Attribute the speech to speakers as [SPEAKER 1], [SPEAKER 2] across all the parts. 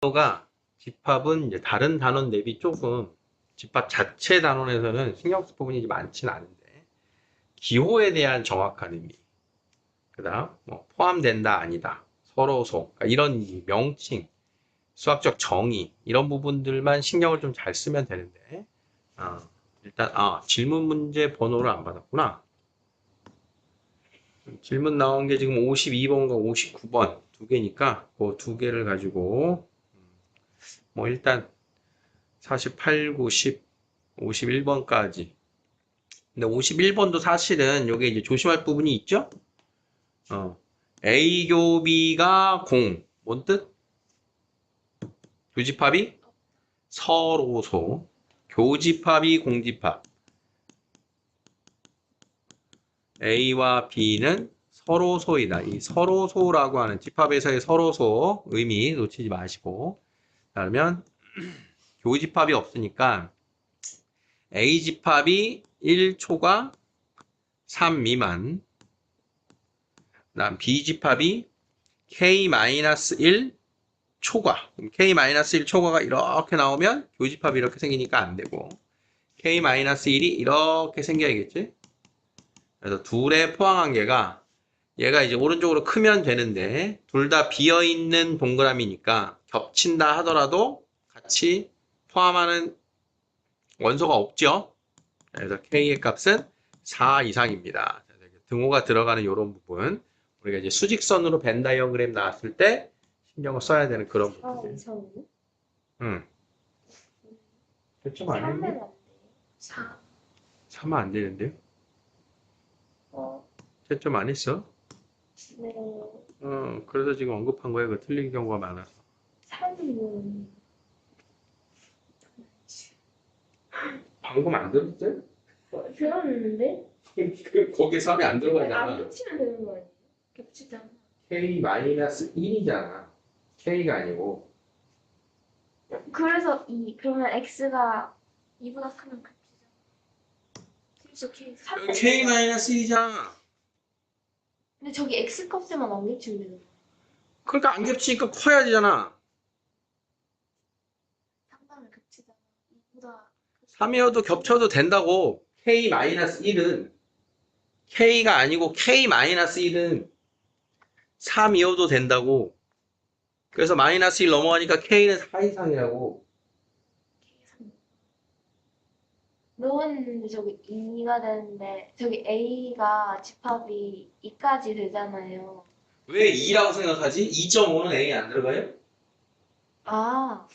[SPEAKER 1] 단어가 집합은 이제 다른 단원 대비 조금 집합 자체 단원에서는 신경 쓸 부분이 많지는 않은데 기호에 대한 정확한 의미, 그다음 뭐 포함된다 아니다, 서로소, 그러니까 이런 명칭, 수학적 정의 이런 부분들만 신경을 좀 잘 쓰면 되는데 일단 질문 문제 번호를 안 받았구나. 질문 나온 게 지금 52번과 59번 두 개니까 그 두 개를 가지고 뭐 일단 48, 90, 51번까지. 근데 51번도 사실은 요게 이제 조심할 부분이 있죠? A 교비가 0. 뭔 뜻? 교집합이 서로소. 교집합이 공집합. A와 B는 서로소이다. 이 서로소라고 하는 집합에서의 서로소 의미 놓치지 마시고. 그러면 교집합이 없으니까 A 집합이 1초가 3 미만, 그다음 B 집합이 K-1 초과. 그럼 K-1 초과가 이렇게 나오면 교집합이 이렇게 생기니까 안 되고 K-1이 이렇게 생겨야겠지? 그래서 둘의 포항관계가 얘가 이제 오른쪽으로 크면 되는데 둘 다 비어있는 동그라미니까 겹친다 하더라도 같이 포함하는 원소가 없죠. 그래서 K의 값은 4 이상입니다. 등호가 들어가는 이런 부분 우리가 이제 수직선으로 벤 다이어그램 나왔을 때 신경을 써야 되는 그런 부분들.
[SPEAKER 2] 4 이상이요?
[SPEAKER 1] 응. 좀 안 했네?
[SPEAKER 2] 4.
[SPEAKER 1] 3은 안 되는데요? 채점 안 했어?
[SPEAKER 2] 네.
[SPEAKER 1] 그래서 지금 언급한 거예요. 그 틀린 경우가 많아서.
[SPEAKER 2] 3이면
[SPEAKER 1] 방금 안 들었어요?
[SPEAKER 2] 들었는데?
[SPEAKER 1] 거기에 3이 안
[SPEAKER 2] 안
[SPEAKER 1] 들어가잖아.
[SPEAKER 2] 겹치면 되는 거 아니에요? 겹치잖아.
[SPEAKER 1] K-1이잖아. K가 아니고.
[SPEAKER 2] 그래서 그러면 x가 2보다 크면 겹치잖아. 그래서 K 3.
[SPEAKER 1] K-1이잖아.
[SPEAKER 2] 근데 저기 x 값에만 안 겹치면 되는 거야.
[SPEAKER 1] 그러니까 안 겹치니까 커야 되잖아.
[SPEAKER 2] 상단을 겹치잖아. 2보다
[SPEAKER 1] 3이어도 겹쳐도 된다고. K-1은 K가 아니고 K-1은 3이어도 된다고. 그래서 마이너스 1 넘어가니까 K는 4 이상이라고.
[SPEAKER 2] 넣었는데 저기 2가 되는데 저기 a가 집합이 2까지 되잖아요.
[SPEAKER 1] 왜 2라고 생각하지? 2.5는 A에 안 들어가요?
[SPEAKER 2] 아,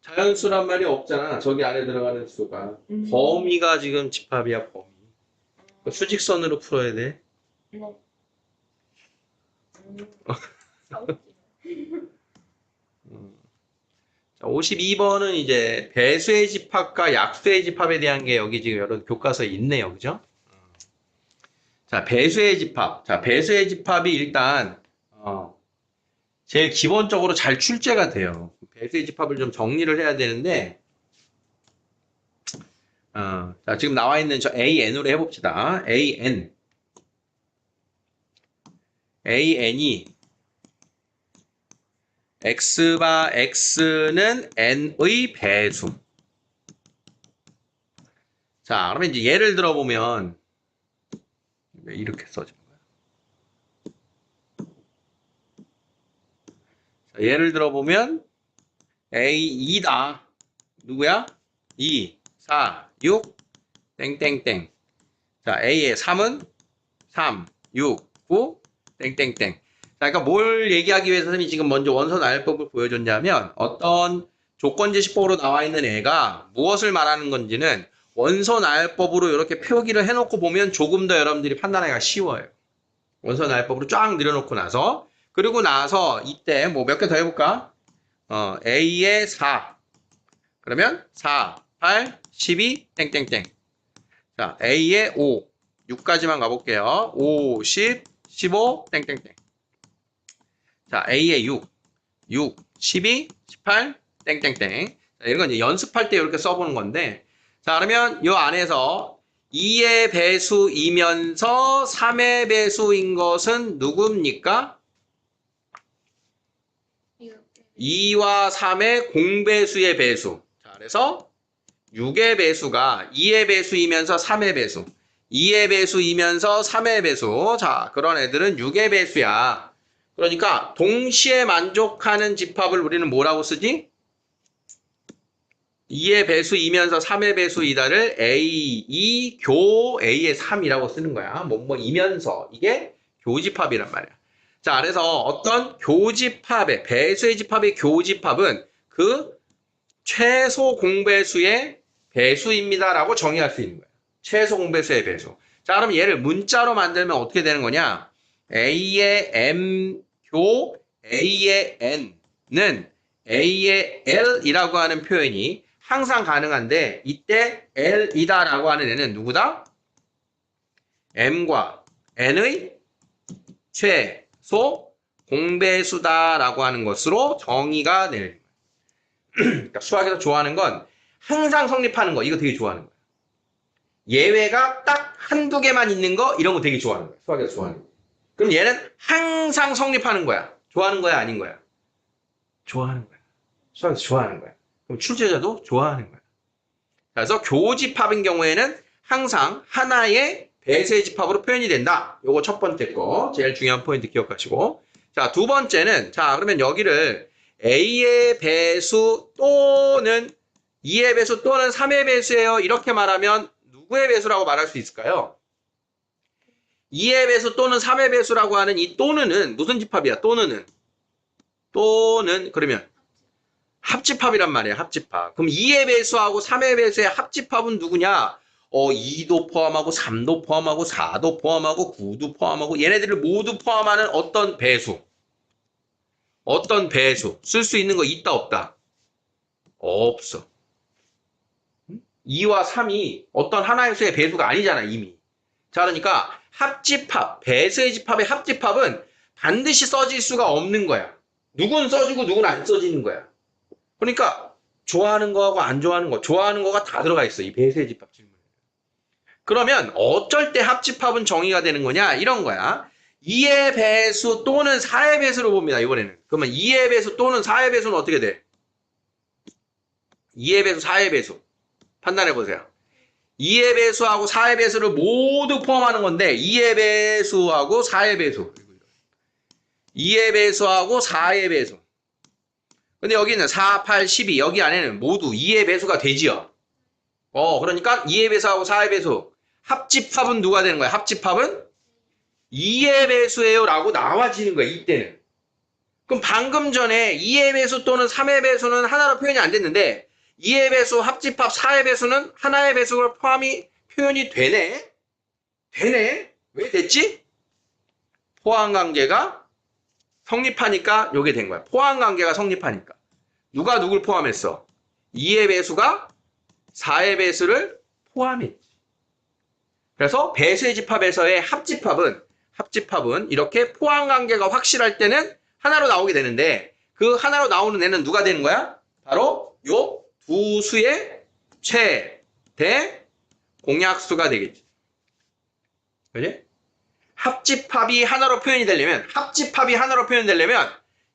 [SPEAKER 1] 자연수란 말이 없잖아. 저기 안에 들어가는 수가. 범위가 지금 집합이야, 범위. 수직선으로 풀어야 돼.
[SPEAKER 2] 네.
[SPEAKER 1] 자, 52번은 이제 배수의 집합과 약수의 집합에 대한 게 여기 지금 여러 교과서에 있네요. 그죠? 자, 배수의 집합. 자, 배수의 집합이 일단, 제일 기본적으로 잘 출제가 돼요. 배수의 집합을 좀 정리를 해야 되는데, 자, 지금 나와 있는 저 AN으로 해봅시다. AN이 X바 X는 N의 배수. 자, 그러면 이제 예를 들어보면, 왜 이렇게 써진 거야? 자, 예를 들어보면, A2다. 누구야? 2, 4, 6, 땡땡땡. 자, A의 3은 3, 6, 9, 땡땡땡. 자, 그러니까 뭘 얘기하기 위해서 선생님이 지금 먼저 원선 나열법을 보여줬냐면 어떤 조건제시법으로 나와 있는 애가 무엇을 말하는 건지는 원선 나열법으로 이렇게 표기를 해놓고 보면 조금 더 여러분들이 판단하기가 쉬워요. 원선 나열법으로 쫙 늘여놓고 나서 그리고 나서 이때 뭐 몇 개 더 해볼까? A의 4 그러면 4, 8, 12, 땡땡땡. 자, A의 5, 6까지만 가볼게요. 5, 10, 15, 땡땡땡. 자, A의 6, 12, 18, 땡땡땡. 자, 이런 건 이제 연습할 때 이렇게 써보는 건데, 자, 그러면 이 안에서 2의 배수이면서 3의 배수인 것은 누굽니까?
[SPEAKER 2] 이거.
[SPEAKER 1] 2와 3의 공배수의 배수. 자, 그래서 6의 배수가 2의 배수이면서 3의 배수. 2의 배수이면서 3의 배수. 자, 그런 애들은 6의 배수야. 그러니까 동시에 만족하는 집합을 우리는 뭐라고 쓰지? 2의 배수이면서 3의 배수이다를 A2 교 A의 3이라고 쓰는 거야. 뭐이면서 이게 교집합이란 말이야. 자, 그래서 어떤 교집합의 배수의 집합의 교집합은 그 최소 공배수의 배수입니다라고 정의할 수 있는 거야. 최소 공배수의 배수. 자, 그럼 얘를 문자로 만들면 어떻게 되는 거냐? A의 M 교 A의 N는 A의 L이라고 하는 표현이 항상 가능한데 이때 L이다라고 하는 애는 누구다? M과 N의 최소 공배수다라고 하는 것으로 정의가 되는 거예요. 그러니까 수학에서 좋아하는 건 항상 성립하는 거, 이거 되게 좋아하는 거예요. 예외가 딱 한두 개만 있는 거, 이런 거 되게 좋아하는 거예요. 수학에서 좋아하는 거. 그럼 얘는 항상 성립하는 거야. 좋아하는 거야, 아닌 거야? 좋아하는 거야. 수학에서 좋아하는 거야. 그럼 출제자도 좋아하는 거야. 그래서 교집합인 경우에는 항상 하나의 배수의 집합으로 표현이 된다. 요거 첫 번째 거. 제일 중요한 포인트 기억하시고. 자, 두 번째는, 자, 그러면 여기를 A의 배수 또는 2의 배수 또는 3의 배수예요. 이렇게 말하면 누구의 배수라고 말할 수 있을까요? 2의 배수 또는 3의 배수라고 하는 이 또는은 무슨 집합이야? 또는 그러면 합집합이란 말이에요. 합집합. 그럼 2의 배수하고 3의 배수의 합집합은 누구냐? 2도 포함하고 3도 포함하고 4도 포함하고 9도 포함하고 얘네들을 모두 포함하는 어떤 배수? 어떤 배수? 쓸 수 있는 거 있다 없다? 없어. 2와 3이 어떤 하나의 수의 배수가 아니잖아 이미. 자, 그러니까 합집합, 배수의 집합의 합집합은 반드시 써질 수가 없는 거야. 누군 써주고 누군 안 써지는 거야. 그러니까 좋아하는 거하고 안 좋아하는 거, 좋아하는 거가 다 들어가 있어. 이 배수의 집합 질문에. 그러면 어쩔 때 합집합은 정의가 되는 거냐? 이런 거야. 2의 배수 또는 4의 배수로 봅니다. 이번에는. 그러면 2의 배수 또는 4의 배수는 어떻게 돼? 2의 배수, 4의 배수. 판단해 보세요. 2의 배수하고 4의 배수를 모두 포함하는 건데 2의 배수하고 4의 배수. 2의 배수하고 4의 배수. 근데 여기는 4, 8, 12 여기 안에는 모두 2의 배수가 되지요. 그러니까 2의 배수하고 4의 배수. 합집합은 누가 되는 거야? 합집합은 2의 배수예요 라고 나와지는 거야. 이때는. 그럼 방금 전에 2의 배수 또는 3의 배수는 하나로 표현이 안 됐는데 2의 배수, 합집합, 4의 배수는 하나의 배수가 포함이 표현이 되네? 되네? 왜 됐지? 포함관계가 성립하니까 요게 된 거야. 포함관계가 성립하니까. 누가 누굴 포함했어? 2의 배수가 4의 배수를 포함했지. 그래서 배수의 집합에서의 합집합은 이렇게 포함관계가 확실할 때는 하나로 나오게 되는데 그 하나로 나오는 애는 누가 되는 거야? 바로 요 두 수의 최대 공약수가 되겠지. 그지? 합집합이 하나로 표현이 되려면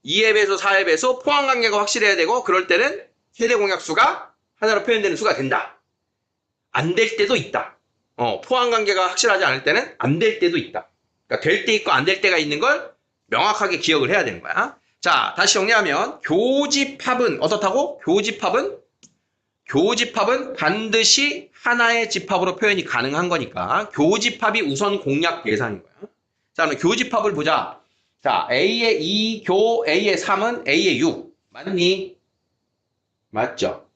[SPEAKER 1] 2의 배수, 4의 배수 포함관계가 확실해야 되고 그럴 때는 최대 공약수가 하나로 표현되는 수가 된다. 안 될 때도 있다. 포함관계가 확실하지 않을 때는 안 될 때도 있다. 그러니까 될 때 있고 안 될 때가 있는 걸 명확하게 기억을 해야 되는 거야. 자, 다시 정리하면 교집합은 어떻다고? 교집합은 반드시 하나의 집합으로 표현이 가능한 거니까 교집합이 우선 공약 대상인 거야. 자, 그럼 교집합을 보자. 자, A의 2, 교 A의 3은 A의 6. 맞니? 맞죠?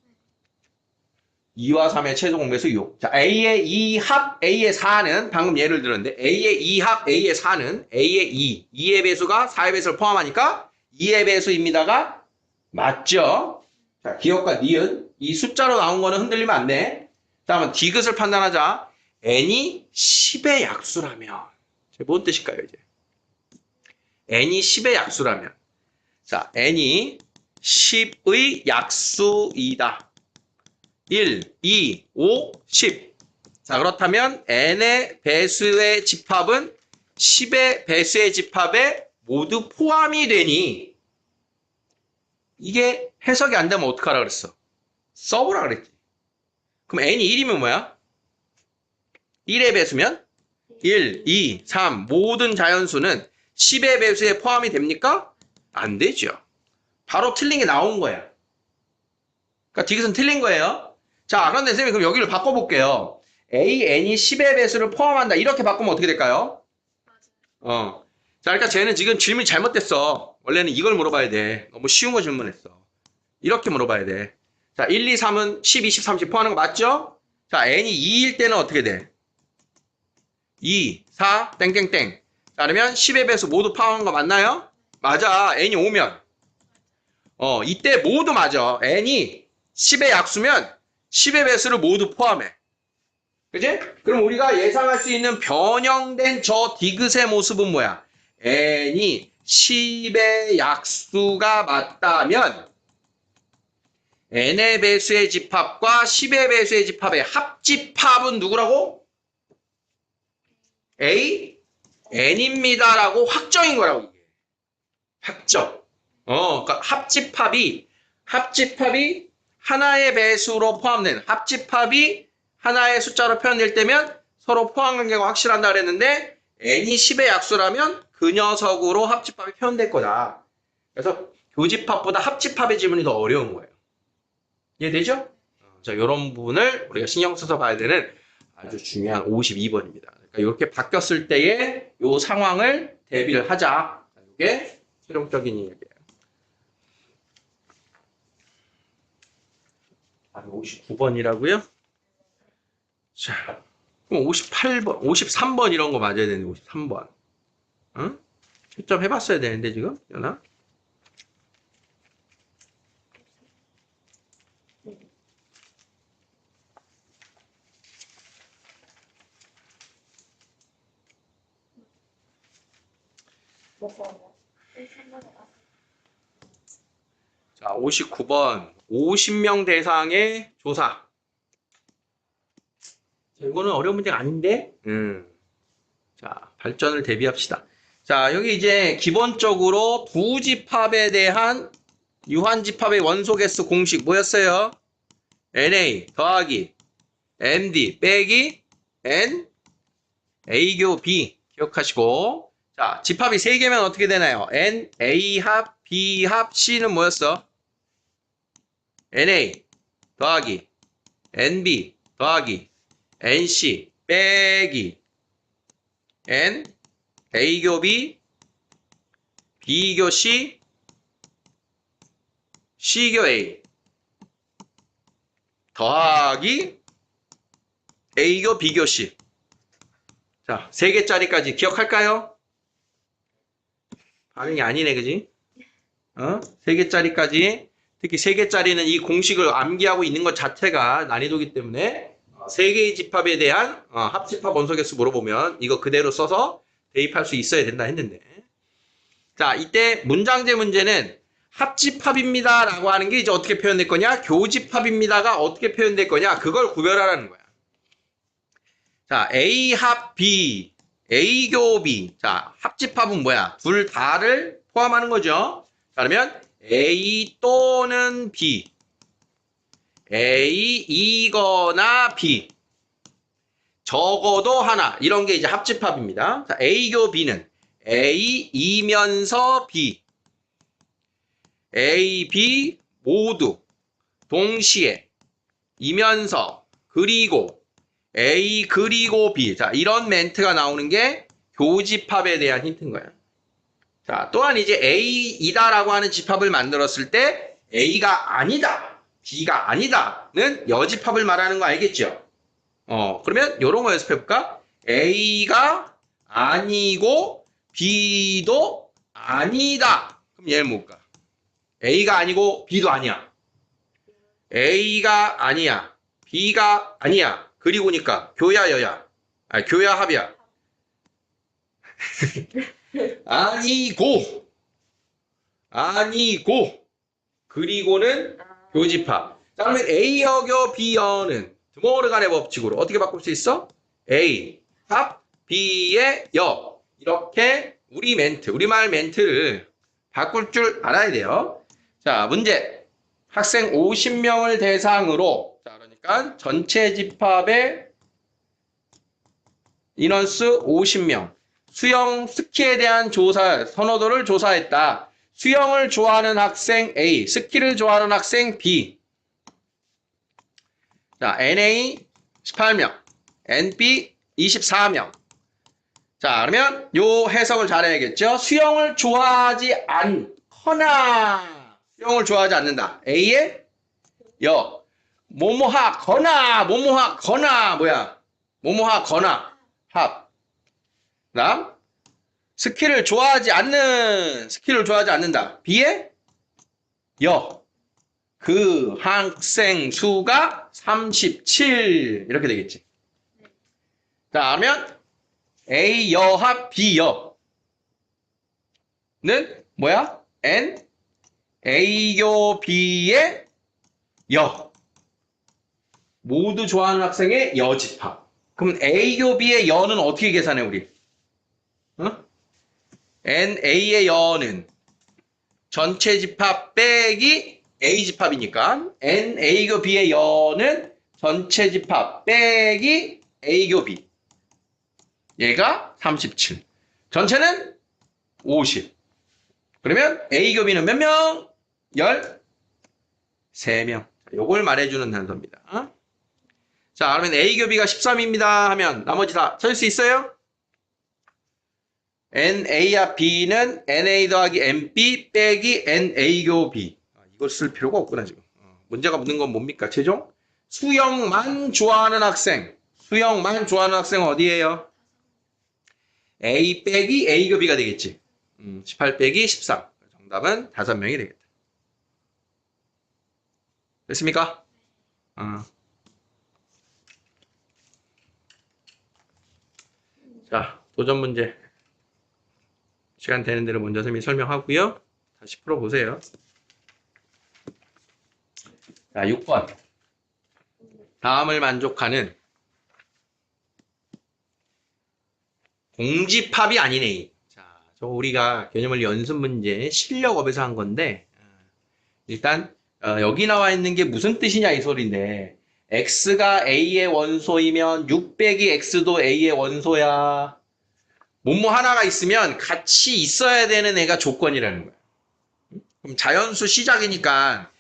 [SPEAKER 1] 2와 3의 최소 공배수 6. 자, A의 2 합 A의 4는 방금 예를 들었는데 A의 2 합 A의 4는 A의 2. 2의 배수가 4의 배수를 포함하니까 2의 배수입니다가 맞죠? 자, 기억과 니은. 이 숫자로 나온 거는 흔들리면 안 돼. 다음은 디귿을 판단하자. n이 10의 약수라면. 뭔 뜻일까요, 이제? n이 10의 약수라면. 자, n이 10의 약수이다. 1, 2, 5, 10. 자, 그렇다면 n의 배수의 집합은 10의 배수의 집합에 모두 포함이 되니 이게 해석이 안 되면 어떡하라 그랬어? 써보라 그랬지. 그럼 n이 1이면 뭐야? 1의 배수면 1, 2, 3 모든 자연수는 10의 배수에 포함이 됩니까? 안 되죠. 바로 틀린 게 나온 거야. 그러니까 디귿은 틀린 거예요. 자, 그런데 선생님 그럼 여기를 바꿔볼게요. n이 10의 배수를 포함한다. 이렇게 바꾸면 어떻게 될까요? 자, 그러니까 쟤는 지금 질문이 잘못됐어. 원래는 이걸 물어봐야 돼. 너무 쉬운 거 질문했어. 이렇게 물어봐야 돼. 자, 1, 2, 3은 10, 20, 30 포함하는 거 맞죠? 자, n이 2일 때는 어떻게 돼? 2, 4, 땡땡땡. 자, 그러면 10의 배수 모두 포함한 거 맞나요? 맞아. n이 5면. 이때 모두 맞아. n이 10의 약수면 10의 배수를 모두 포함해. 그지? 그럼 우리가 예상할 수 있는 변형된 저 디귿의 모습은 뭐야? n이 10의 약수가 맞다면 n의 배수의 집합과 10의 배수의 집합의 합집합은 누구라고? A, n입니다라고 확정인 거라고 이게. 확정. 그러니까 합집합이 하나의 배수로 포함된 합집합이 하나의 숫자로 표현될 때면 서로 포함 관계가 확실한다 그랬는데 n이 10의 약수라면 그 녀석으로 합집합이 표현될 거다. 그래서 교집합보다 합집합의 지문이 더 어려운 거예요. 이해되죠? 자, 이런 부분을 우리가 신경 써서 봐야 되는 아주 중요한 52번입니다. 그러니까 이렇게 바뀌었을 때의 이 상황을 대비를 하자. 이게 실용적인 이야기예요. 59번이라고요? 자, 그럼 58번, 53번 이런 거 맞아야 되는데 53번. 응? 채점 해봤어야 되는데 지금 연아? 자, 59번 50명 대상의 조사. 자, 이거는 어려운 문제가 아닌데. 자, 발전을 대비합시다. 자, 여기 이제 기본적으로 두 집합에 대한 유한집합의 원소개수 공식 뭐였어요? NA 더하기 MD 빼기 N A교 B 기억하시고, 자, 집합이 3개면 어떻게 되나요? N, A 합, B 합, C는 뭐였어? NA 더하기 NB 더하기 NC 빼기 N, A교 B, B교 C, C교 A 더하기 A교 B교 C. 자, 3개짜리까지 기억할까요? 반응이 아니네, 그지? 3개짜리까지. 특히 3개짜리는 이 공식을 암기하고 있는 것 자체가 난이도이기 때문에 3개의 집합에 대한 합집합 원소개수 물어보면 이거 그대로 써서 대입할 수 있어야 된다 했는데. 자, 이때 문장제 문제는 합집합입니다 라고 하는 게 이제 어떻게 표현될 거냐? 교집합입니다가 어떻게 표현될 거냐? 그걸 구별하라는 거야. 자, A 합 B, A교 B. 자, 합집합은 뭐야? 둘 다를 포함하는 거죠. 자, 그러면 A 또는 B, A이거나 B, 적어도 하나. 이런 게 이제 합집합입니다. 자, A교 B는 A이면서 B, A, B 모두 동시에 이면서 그리고 A 그리고 B. 자, 이런 멘트가 나오는 게 교집합에 대한 힌트인 거야. 자, 또한 이제 A이다라고 하는 집합을 만들었을 때 A가 아니다, B가 아니다는 여집합을 말하는 거 알겠죠? 그러면 이런 거 연습해볼까? A가 아니고 B도 아니다. 그럼 얘는 뭘까? A가 아니고 B도 아니야. A가 아니야. B가 아니야. 그리고니까 교야 여야. 아니, 교야 합이야. 아니고 그리고는 교집합. 자, 그러면 A여교 B여는 드모르간의 법칙으로 어떻게 바꿀 수 있어? A 합 B의 여. 이렇게 우리말 멘트를 바꿀 줄 알아야 돼요. 자, 문제. 학생 50명을 대상으로, 자, 그러니까 전체 집합의 인원수 50명. 수영, 스키에 대한 선호도를 조사했다. 수영을 좋아하는 학생 A, 스키를 좋아하는 학생 B. 자, NA 18명, NB 24명. 자, 그러면 요 해석을 잘해야겠죠? 수영을 좋아하지 않거나, 수영을 좋아하지 않는다. A의 뭐뭐하거나, 뭐야? 뭐뭐하거나, 합. 그다음, 스키를 좋아하지 않는다. B의 그 학생 수가 37. 이렇게 되겠지. 자, 그러면 A 여합 B 여는 뭐야? N A교 B의 모두 좋아하는 학생의 여집합. 그럼 A교 B의 여는 어떻게 계산해 우리? N A의 여는 전체 집합 빼기 A 집합이니까 N A교 B의 여는 전체 집합 빼기 A교 B. 얘가 37. 전체는 50. 그러면 A교 B는 몇 명? 13명. 요걸 말해주는 단서입니다. 자, 그러면 A교 B가 13입니다 하면 나머지 다 찾을 수 있어요? NA와 B는 NA 더하기 NB 빼기 NA교 B. 이걸 쓸 필요가 없구나 지금. 문제가 묻는 건 뭡니까? 최종? 수영만 좋아하는 학생. 수영만 좋아하는 학생은 어디예요? A 빼기 A교 B가 되겠지. 18 빼기 13. 정답은 5명이 되겠다. 됐습니까? 자, 도전 문제. 시간 되는 대로 먼저 선생님이 설명하고요. 다시 풀어보세요. 자, 6번. 다음을 만족하는 공집합이 아닌 A. 자, 저 우리가 개념을 연습 문제 실력업에서 한 건데, 일단 여기 나와 있는 게 무슨 뜻이냐 이 소리인데, X가 A의 원소이면 6 빼기 X도 A의 원소야. 뭐뭐 하나가 있으면 같이 있어야 되는 애가 조건이라는 거야. 그럼 자연수 시작이니까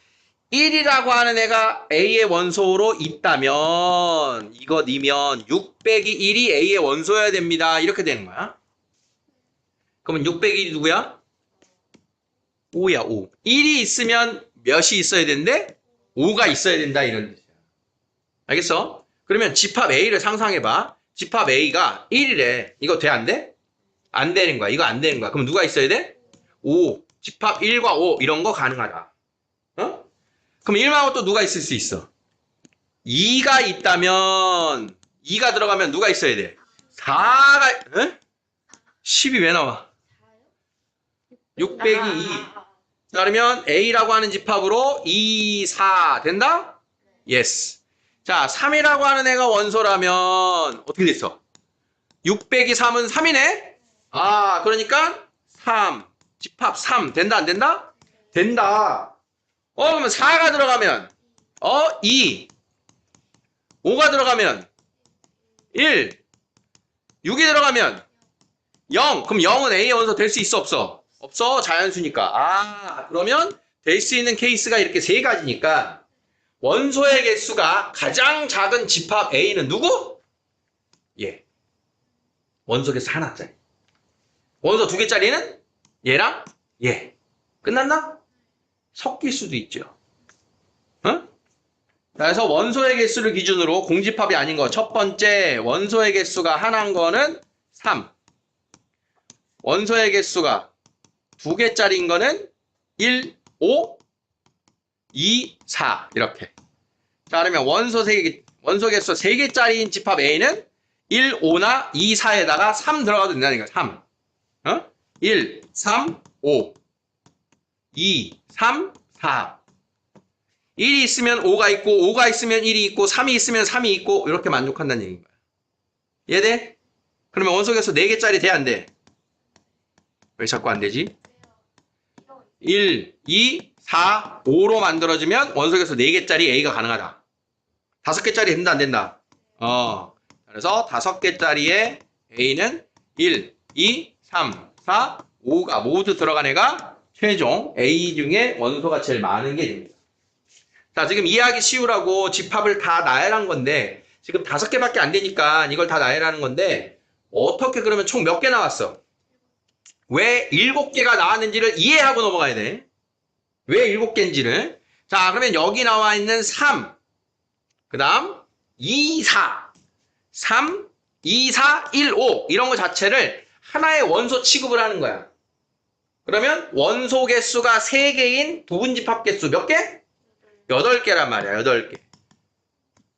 [SPEAKER 1] 1이라고 하는 애가 A의 원소로 있다면 이것이면 6 빼기 1이 A의 원소여야 됩니다. 이렇게 되는 거야. 그러면 6 빼기 1이 누구야? 5야, 5. 1이 있으면 몇이 있어야 된대? 5가 있어야 된다 이런 뜻이야. 알겠어? 그러면 집합 A를 상상해봐. 집합 A가 1이래. 이거 돼, 안 돼? 안 되는 거야. 이거 안 되는 거야. 그럼 누가 있어야 돼? 5. 집합 1과 5 이런 거 가능하다. 그럼 1하고 또 누가 있을 수 있어? 2가 있다면 2가 들어가면 누가 있어야 돼? 4가 10이 왜 나와? 6 빼기 2. 그러면 A라고 하는 집합으로 2, 4 된다? Yes. 자, 3이라고 하는 애가 원소라면 어떻게 됐어? 6 빼기 3은 3이네? 그러니까 3. 집합 3. 된다, 안 된다? 된다. 그러면 4가 들어가면 2. 5가 들어가면 1. 6이 들어가면 0. 그럼 0은 A의 원소 될 수 있어, 없어? 없어. 자연수니까. 그러면 될 수 있는 케이스가 이렇게 3가지니까 원소의 개수가 가장 작은 집합 A는 누구? 얘. 원소 개수 하나짜리. 원소 2개짜리는 얘랑 얘. 끝났나? 섞일 수도 있죠. 그래서 원소의 개수를 기준으로 공집합이 아닌 거. 첫 번째, 원소의 개수가 하나인 거는 3. 원소의 개수가 2개짜리인 거는 1, 5, 2, 4. 이렇게. 자, 그러면 원소 개수 3개짜리인 집합 A는 1, 5나 2, 4에다가 3 들어가도 된다는 거야. 3. 1, 3, 5. 2, 3, 4. 1이 있으면 5가 있고, 5가 있으면 1이 있고, 3이 있으면 3이 있고, 이렇게 만족한다는 얘기인 거야. 이해돼? 그러면 원소 개수 4개짜리 돼, 안 돼? 왜 자꾸 안 되지? 1, 2, 4, 5로 만들어지면 원소 개수 4개짜리 A가 가능하다. 5개짜리 된다, 안 된다? 그래서 5개짜리의 A는 1, 2, 3, 4, 5가 모두 들어간 애가 최종 A 중에 원소가 제일 많은 게 됩니다. 자, 지금 이해하기 쉬우라고 집합을 다 나열한 건데, 지금 5개밖에 안 되니까 이걸 다 나열하는 건데, 어떻게 그러면 총 몇 개 나왔어? 왜 7개가 나왔는지를 이해하고 넘어가야 돼. 왜 7개인지를. 자, 그러면 여기 나와 있는 3, 그 다음 2, 4, 3, 2, 4, 1, 5 이런 거 자체를 하나의 원소 취급을 하는 거야. 그러면 원소 개수가 3개인 부분집합 개수 몇 개? 8개란 말이야. 8개.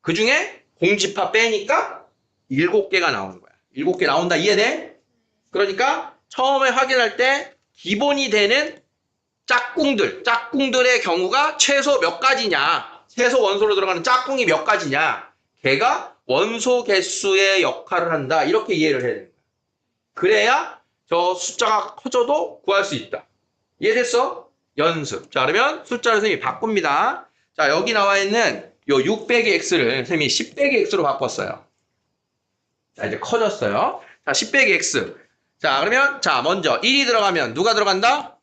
[SPEAKER 1] 그 중에 공집합 빼니까 7개가 나오는 거야. 7개 나온다. 이해돼? 그러니까 처음에 확인할 때 기본이 되는 짝꿍들의 경우가 최소 몇 가지냐, 최소 원소로 들어가는 짝꿍이 몇 가지냐, 걔가 원소 개수의 역할을 한다. 이렇게 이해를 해야 됩니다. 그래야 저 숫자가 커져도 구할 수 있다. 이해됐어? 연습. 자, 그러면 숫자를 선생님이 바꿉니다. 자, 여기 나와 있는 요 6 빼기 x를 선생님이 10 빼기 x로 바꿨어요. 자, 이제 커졌어요. 자, 10 빼기 x. 자, 그러면 자, 먼저 1이 들어가면 누가 들어간다?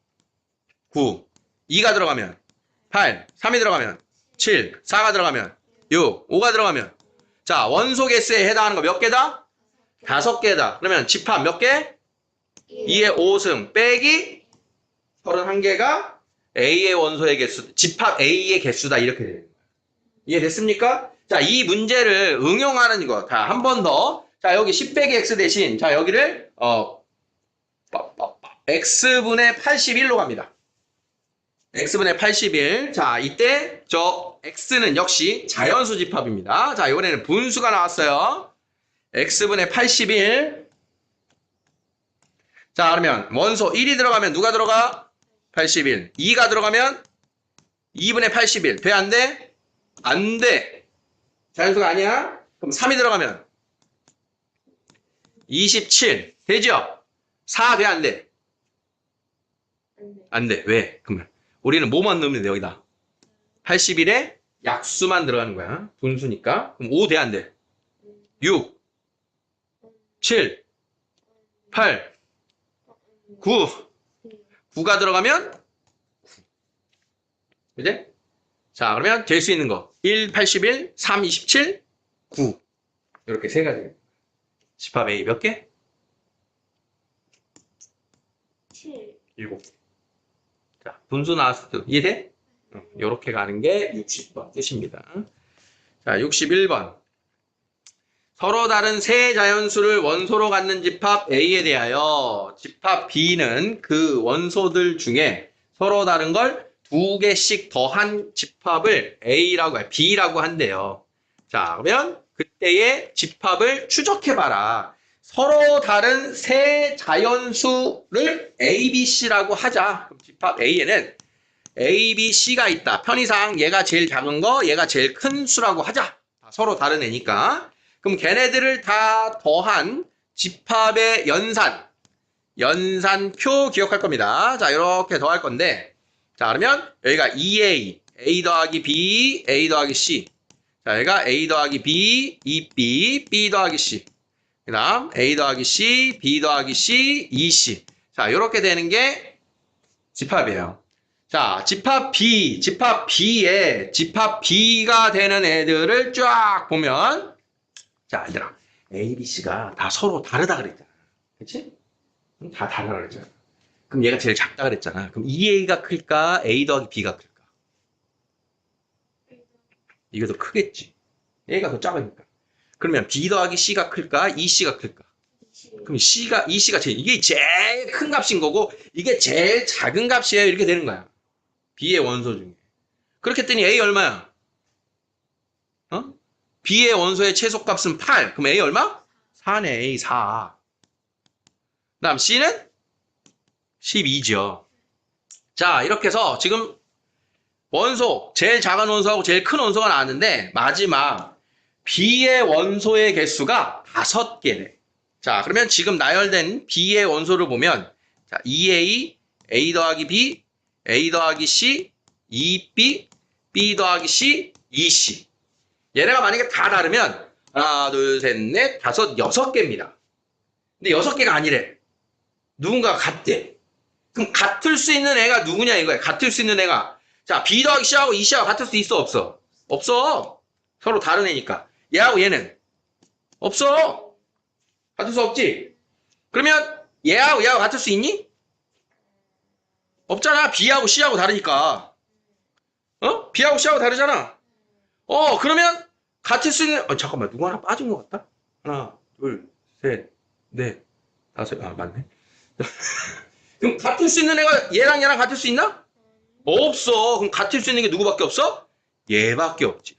[SPEAKER 1] 9. 2가 들어가면 8. 3이 들어가면 7. 4가 들어가면 6. 5가 들어가면 자, 원소 개수에 해당하는 거 몇 개다? 5개다. 그러면 집합 몇 개? 2의 5승 빼기 31개가 A의 원소의 개수, 집합 A의 개수다. 이렇게 되는 거예요. 이해됐습니까? 자, 이 문제를 응용하는 이거. 자, 한 번 더. 자, 여기 10 빼기 x 대신 자, 여기를 x분의 81로 갑니다. x분의 81. 자, 이때 저 x는 역시 자연수 집합입니다. 자, 이번에는 분수가 나왔어요. x분의 81. 자, 그러면 원소 1이 들어가면 누가 들어가? 81. 2가 들어가면 2분의 81. 돼, 안 돼? 안 돼. 자연수가 아니야? 그럼 3이 들어가면 27. 되죠? 4 돼, 안 돼? 안 돼. 왜? 그러면 우리는 뭐만 넣으면 돼, 여기다? 81에 약수만 들어가는 거야. 분수니까. 그럼 5 돼, 안 돼? 6, 7, 8, 9. 9가 들어가면 그지? 자, 그러면 될 수 있는 거 1, 81, 3, 27, 9 이렇게 세 가지. 집합 A 몇 개?
[SPEAKER 2] 7.
[SPEAKER 1] 7개. 자, 분수 나왔을 때 이해돼? 이렇게 가는 게 60번 뜻입니다. 자, 61번. 서로 다른 세 자연수를 원소로 갖는 집합 A에 대하여 집합 B는 그 원소들 중에 서로 다른 걸 2개씩 더한 집합을 A라고 해, B라고 한대요. 자, 그러면 그때의 집합을 추적해봐라. 서로 다른 세 자연수를 A, B, C라고 하자. 그럼 집합 A에는 A, B, C가 있다. 편의상 얘가 제일 작은 거, 얘가 제일 큰 수라고 하자. 서로 다른 애니까. 그럼 걔네들을 다 더한 집합의 연산표 기억할 겁니다. 자, 이렇게 더할 건데, 자, 그러면 여기가 2A, A 더하기 B, A 더하기 C. 자, 여기가 A 더하기 B, 2B, B 더하기 C. 그 다음 A 더하기 C, B 더하기 C, 2C. 자, 이렇게 되는 게 집합이에요. 자, 집합 B에 집합 B가 되는 애들을 쫙 보면, 자, 얘들아, A, B, C가 다 서로 다르다 그랬잖아. 그치? 다 다르다 그랬잖아. 그럼 얘가 제일 작다 그랬잖아. 그럼 2A가 클까? A 더하기 B가 클까? 이게 더 크겠지. A가 더 작으니까. 그러면 B 더하기 C가 클까? 2C가 클까? 그럼 EC가 이게 제일 큰 값인 거고, 이게 제일 작은 값이에요. 이렇게 되는 거야. B의 원소 중에. 그렇게 했더니 A 얼마야? B의 원소의 최소값은 8. 그럼 A 얼마? 4네. A 4. 그 다음 C는 12죠. 자, 이렇게 해서 지금 원소, 제일 작은 원소하고 제일 큰 원소가 나왔는데 마지막 B의 원소의 개수가 5개네. 자, 그러면 지금 나열된 B의 원소를 보면 자, 2A, A 더하기 B, A 더하기 C 2B, B 더하기 C 2C. 얘네가 만약에 다 다르면 하나, 둘, 셋, 넷, 다섯, 6개입니다. 근데 6개가 아니래. 누군가가 같대. 그럼 같을 수 있는 애가 누구냐 이거야. 같을 수 있는 애가. 자, B 더하기 C하고 C하고 같을 수 있어 없어? 없어. 서로 다른 애니까. 얘하고 얘는 없어. 같을 수 없지. 그러면 얘하고 얘하고 같을 수 있니? 없잖아. B하고 C하고 다르니까. 어? B하고 C하고 다르잖아. 그러면 같을 수 있는 잠깐만. 누구 하나 빠진 것 같다. 하나, 둘, 셋, 넷, 다섯. 맞네. 그럼 같을 수 있는 애가 얘랑 얘랑 같을 수 있나? 없어. 그럼 같을 수 있는 게 누구밖에 없어? 얘밖에 없지.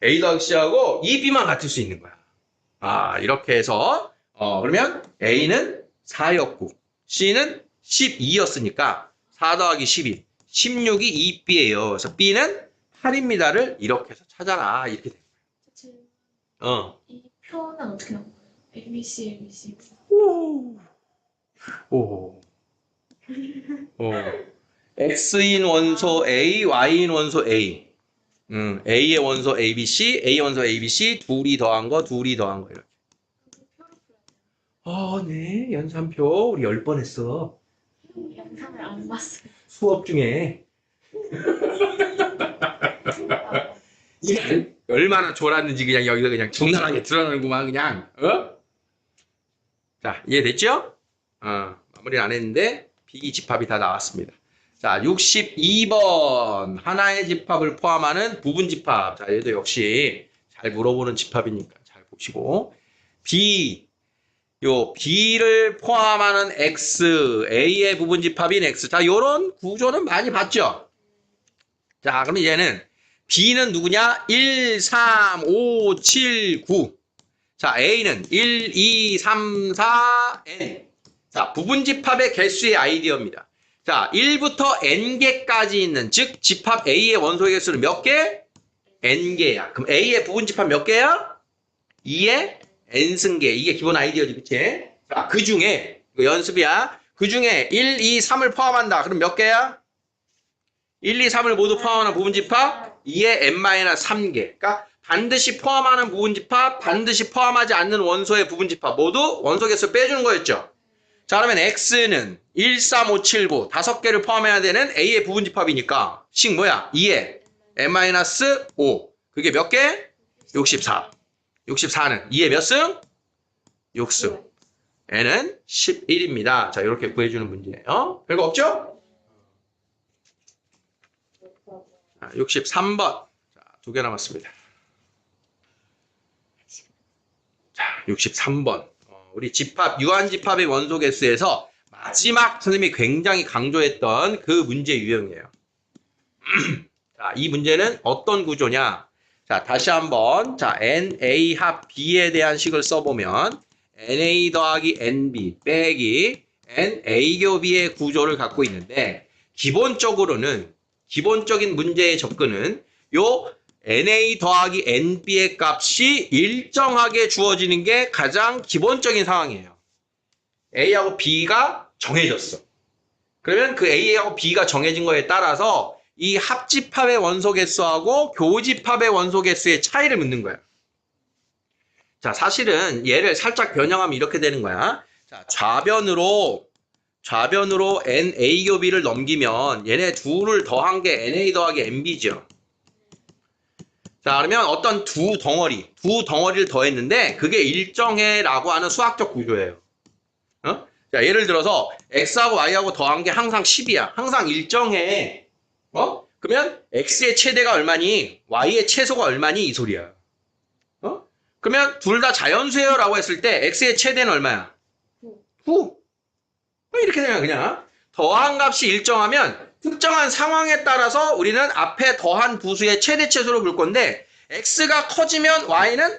[SPEAKER 1] A 더하기 C하고 이 B만 같을 수 있는 거야. 이렇게 해서 그러면 A는 4였고 C는 12였으니까 4 더하기 12, 16이 2B예요. 그래서 B는 8입니다를 이렇게 해서 찾아라. 이렇게 돼.
[SPEAKER 2] 이 표는 어떻게 나온 거예요? ABC, ABC.
[SPEAKER 1] 오. X인 원소 A, Y인 원소 A. A의 원소 ABC, A의 원소 ABC, 둘이 더한 거 이렇게. 네. 연산표 우리 10번 했어.
[SPEAKER 2] 영상을 안 봤어요.
[SPEAKER 1] 수업 중에. 이게 얼마나 졸았는지 그냥 여기서 그냥 적나라하게 드러나는구만 그냥. 자, 이해됐죠? 마무리를 안 했는데 비집합이 다 나왔습니다. 자, 62번 하나의 집합을 포함하는 부분 집합. 자, 얘도 역시 잘 물어보는 집합이니까 잘 보시고 B를 포함하는 X, A의 부분 집합인 X. 자, 요런 구조는 많이 봤죠? 자, 그러면 얘는 B는 누구냐? 1, 3, 5, 7, 9. 자, A는 1, 2, 3, 4, N. 자, 부분 집합의 개수의 아이디어입니다. 자, 1부터 N개까지 있는, 즉, 집합 A의 원소의 개수는 몇 개? N개야. 그럼 A의 부분 집합 몇 개야? 2의 N승개. 이게 기본 아이디어지, 그치? 자, 그 중에, 이거 연습이야. 그 중에 1, 2, 3을 포함한다. 그럼 몇 개야? 1, 2, 3을 모두 포함하는 부분 집합 2의 N-3개. 그러니까 반드시 포함하는 부분 집합, 반드시 포함하지 않는 원소의 부분 집합 모두 원소 개수 빼주는 거였죠. 자, 그러면 X는 1, 3, 5, 7, 9 5개를 포함해야 되는 A의 부분 집합이니까 식 뭐야? 2의 N-5. 그게 몇 개? 64. 64는 2의 몇 승? 6승. N은 11입니다. 자, 이렇게 구해주는 문제예요. 별거 없죠? 63번. 자, 2개 남았습니다. 자, 63번. 우리 집합, 유한집합의 원소 개수에서 마지막 선생님이 굉장히 강조했던 그 문제 유형이에요. 자, 이 문제는 어떤 구조냐? 자, 다시 한번. 자, NA 합 B에 대한 식을 써보면 NA 더하기 NB 빼기 NA 교 B의 구조를 갖고 있는데 기본적인 문제의 접근은 요 NA 더하기 NB의 값이 일정하게 주어지는 게 가장 기본적인 상황이에요. A하고 B가 정해졌어. 그러면 그 A하고 B가 정해진 거에 따라서 이 합집합의 원소 개수하고 교집합의 원소 개수의 차이를 묻는 거야. 자, 사실은 얘를 살짝 변형하면 이렇게 되는 거야. 자, 좌변으로 NA 교 B를 넘기면 얘네 둘을 더한 게 NA 더하기 NB죠. 자, 그러면 어떤 두 덩어리를 더했는데 그게 일정해라고 하는 수학적 구조예요. 자, 예를 들어서 X하고 Y하고 더한 게 항상 10이야. 항상 일정해. 그러면 X의 최대가 얼마니? Y의 최소가 얼마니? 이 소리야. 그러면 둘 다 자연수예요라고 했을 때 X의 최대는 얼마야? 9. 이렇게 되면 그냥 더한 값이 일정하면 특정한 상황에 따라서 우리는 앞에 더한 부수의 최대 최소를 볼 건데 X가 커지면 Y는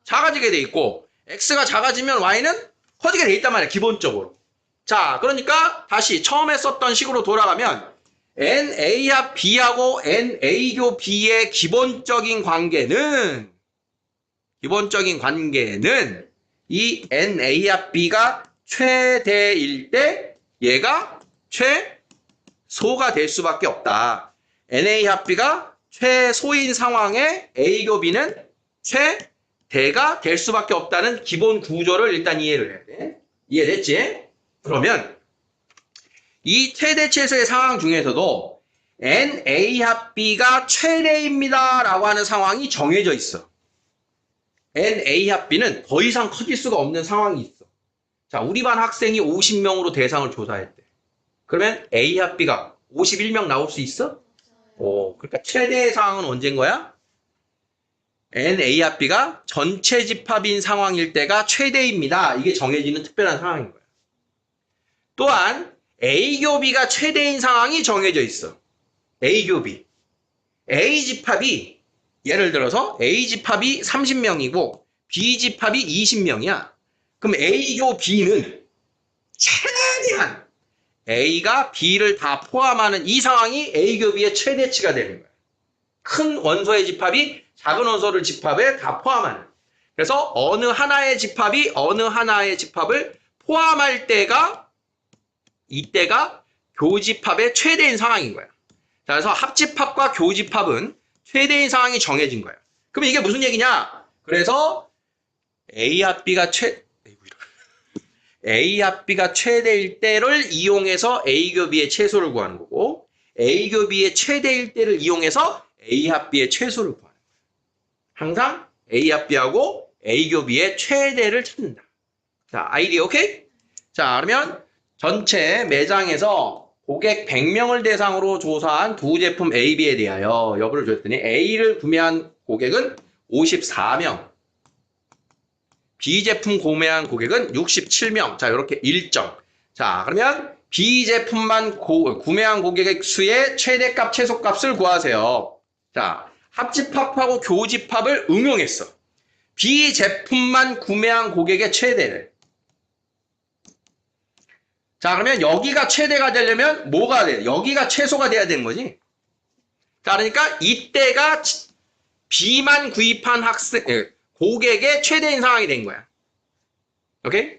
[SPEAKER 1] 작아지게 돼 있고 X가 작아지면 Y는 커지게 돼 있단 말이야. 기본적으로. 자, 그러니까 다시 처음에 썼던 식으로 돌아가면 NA 합 B하고 NA 교 B의 기본적인 관계는 이 NA 합 B가 최대일 때 얘가 최소가 될 수밖에 없다. NA 합비가 최소인 상황에 A교 B는 최대가 될 수밖에 없다는 기본 구조를 일단 이해를 해야 돼. 이해됐지? 그러면 이 최대 최소의 상황 중에서도 NA 합비가 최대입니다 라고 하는 상황이 정해져 있어. NA 합비는 더 이상 커질 수가 없는 상황이 있어. 자, 우리 반 학생이 50명으로 대상을 조사했대. 그러면 A 합비가 51명 나올 수 있어? 오, 그러니까 최대의 상황은 언제인 거야? NA 합비가 전체 집합인 상황일 때가 최대입니다. 이게 정해지는 특별한 상황인 거야. 또한 A교 B가 최대인 상황이 정해져 있어. A교 B. A 집합이 예를 들어서 A 집합이 30명이고 B 집합이 20명이야. 그럼 A교 B는 최대한 A가 B를 다 포함하는 이 상황이 A교 B의 최대치가 되는 거야. 큰 원소의 집합이 작은 원소를 집합에 다 포함하는. 그래서 어느 하나의 집합이 어느 하나의 집합을 포함할 때가 이때가 교집합의 최대인 상황인 거야. 자, 그래서 합집합과 교집합은 최대인 상황이 정해진 거야. 그럼 이게 무슨 얘기냐? 그래서 A 합비가 A 합비가 최대일 때를 이용해서 A교 B의 최소를 구하는 거고 A교 B의 최대일 때를 이용해서 A 합비의 최소를 구하는 거야. 항상 A 합비하고 A교 B의 최대를 찾는다. 자, 아이디어 오케이? 자, 그러면 전체 매장에서 고객 100명을 대상으로 조사한 두 제품 A, B에 대하여 여부를 줬더니 A를 구매한 고객은 54명, B 제품 구매한 고객은 67명. 자, 이렇게 일정. 자, 그러면 B 제품만 구매한 고객의 수의 최대값, 최소값을 구하세요. 자, 합집합하고 교집합을 응용했어. B 제품만 구매한 고객의 최대를. 자, 그러면 여기가 최대가 되려면 뭐가 돼? 여기가 최소가 돼야 되는 거지. 자, 그러니까 이때가 B만 구입한 고객의 최대인 상황이 된 거야. 오케이?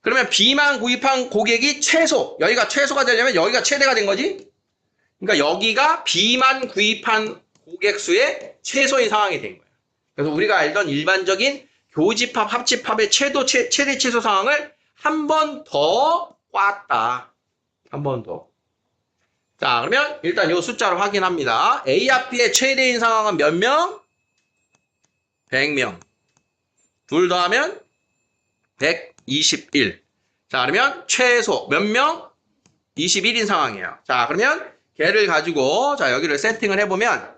[SPEAKER 1] 그러면 B만 구입한 고객이 최소. 여기가 최소가 되려면 여기가 최대가 된 거지. 그러니까 여기가 B만 구입한 고객 수의 최소인 상황이 된 거야. 그래서 우리가 알던 일반적인 교집합, 합집합의 최대 최소 상황을 한 번 더 꽈다. 한 번 더. 자, 그러면 일단 이 숫자를 확인합니다. A 합비의 최대인 상황은 몇 명? 100명. 둘 더하면 121. 자, 그러면 최소 몇 명? 21인 상황이에요. 자, 그러면 걔를 가지고 자, 여기를 세팅을 해보면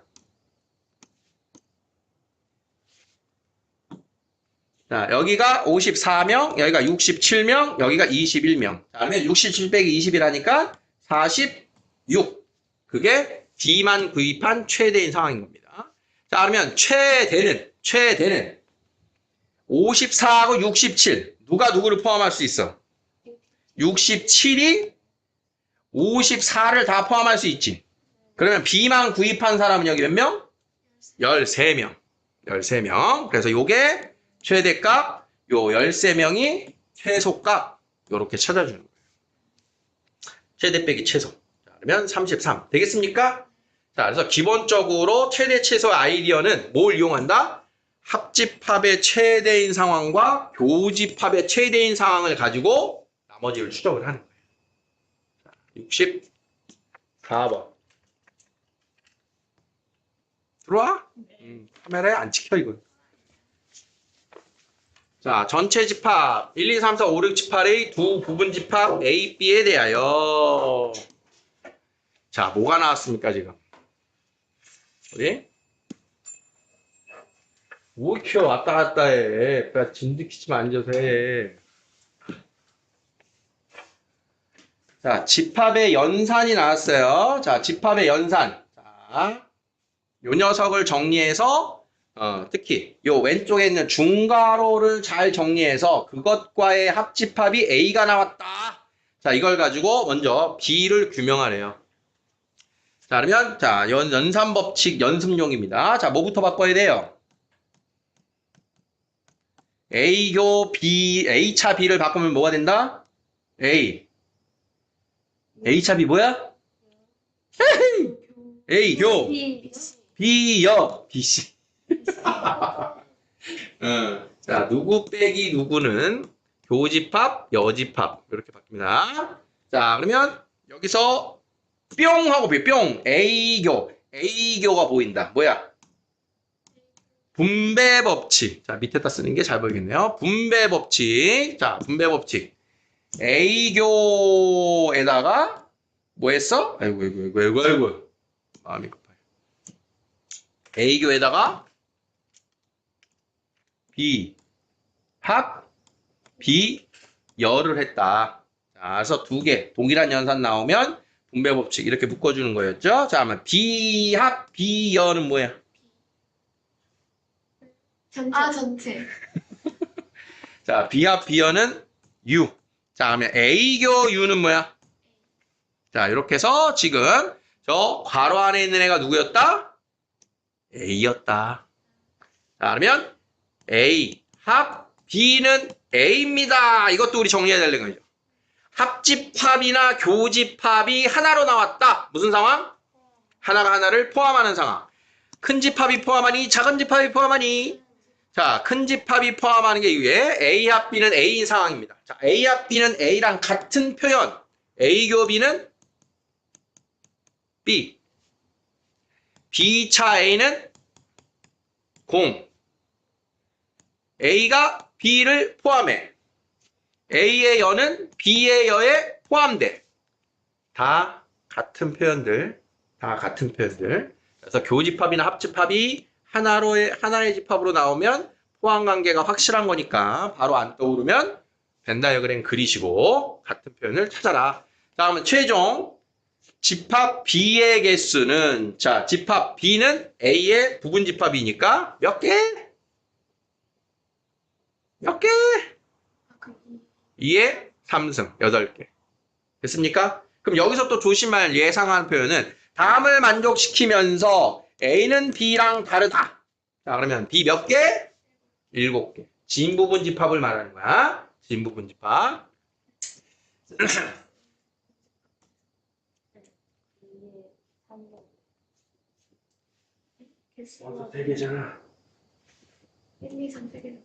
[SPEAKER 1] 자, 여기가 54명, 여기가 67명, 여기가 21명. 자, 그러면 67 빼기 21하니까 46. 그게 B만 구입한 최대인 상황인 겁니다. 자, 그러면 최대는 54하고 67. 누가 누구를 포함할 수 있어? 67이 54를 다 포함할 수 있지. 그러면 B만 구입한 사람은 여기 몇 명? 13명. 13명. 그래서 요게 최대값, 요 13명이 최소값, 요렇게 찾아주는 거예요. 최대 빼기 최소. 자, 그러면 33. 되겠습니까? 자, 그래서 기본적으로 최대 최소 아이디어는 뭘 이용한다? 합집합의 최대인 상황과 교집합의 최대인 상황을 가지고 나머지를 추적을 하는 거예요. 자, 64번. 들어와? 카메라에 안 찍혀, 이거. 자, 전체 집합 1, 2, 3, 4, 5, 6, 7, 8의 두 부분 집합 A, B에 대하여 자, 뭐가 나왔습니까, 지금? 어디? 뭐 이렇게 왔다 갔다 해. 그냥 진드키치만 앉아서 해. 자, 집합의 연산이 나왔어요. 자, 집합의 연산. 자, 요 녀석을 정리해서 특히 요 왼쪽에 있는 중괄호를 잘 정리해서 그것과의 합집합이 A가 나왔다. 자, 이걸 가지고 먼저 B를 규명하래요. 자, 그러면 자, 연산법칙 연습용입니다. 자, 뭐부터 바꿔야 돼요? A교 B, A차 B를 바꾸면 뭐가 된다? A A 차 B 뭐야? A 교
[SPEAKER 2] B, C.
[SPEAKER 1] B 여 B C. 자, 누구 빼기 누구는 교집합, 여집합 이렇게 바뀝니다. 자, 그러면 여기서 뿅 하고 뿅 A교가 보인다. 뭐야? 분배 법칙. 자, 밑에다 쓰는 게 잘 보이겠네요. 분배 법칙. 자, 분배 법칙. A교에다가 뭐 했어? 아이고. 마음이 급해요. A교에다가 B 합 B 열을 했다. 자, 그래서 두 개 동일한 연산 나오면 분배 법칙 이렇게 묶어주는 거였죠. 자, 그러면 B 합 B 열은 뭐야?
[SPEAKER 2] 전체. 아, 전체.
[SPEAKER 1] 자, B 합 B 열은 U. 자, 그러면 A교 U는 뭐야? 자, 이렇게 해서 지금 저 괄호 안에 있는 애가 누구였다? A였다. 자, 그러면 A 합 B는 A입니다. 이것도 우리 정리해야 되는 거죠. 합집합이나 교집합이 하나로 나왔다. 무슨 상황? 하나가 하나를 포함하는 상황. 큰 집합이 포함하니 작은 집합이 포함하니 자, 큰 집합이 포함하는 게 이게 A 합 B는 A인 상황입니다. 자, A 합 B는 A랑 같은 표현. A교 B는 B. B차 A는 0. A가 B를 포함해. A의 여는 B의 여에 포함돼. 다 같은 표현들. 그래서 교집합이나 합집합이 하나의 집합으로 나오면 포함 관계가 확실한 거니까 바로 안 떠오르면 벤 다이어그램 그리시고 같은 표현을 찾아라. 자, 그러면 최종 집합 B의 개수는 자, 집합 B는 A의 부분 집합이니까 몇 개? 몇 개? 2의 3승 8개. 됐습니까? 그럼 여기서 또 조심할 예상하는 표현은 다음을 만족시키면서 A는 B랑 다르다. 자, 그러면 B 몇 개? 7개. 진부분 집합을 말하는 거야. 진부분 집합.
[SPEAKER 2] 개수가
[SPEAKER 1] 세 개잖아.
[SPEAKER 2] 1, 2, 3, 4개.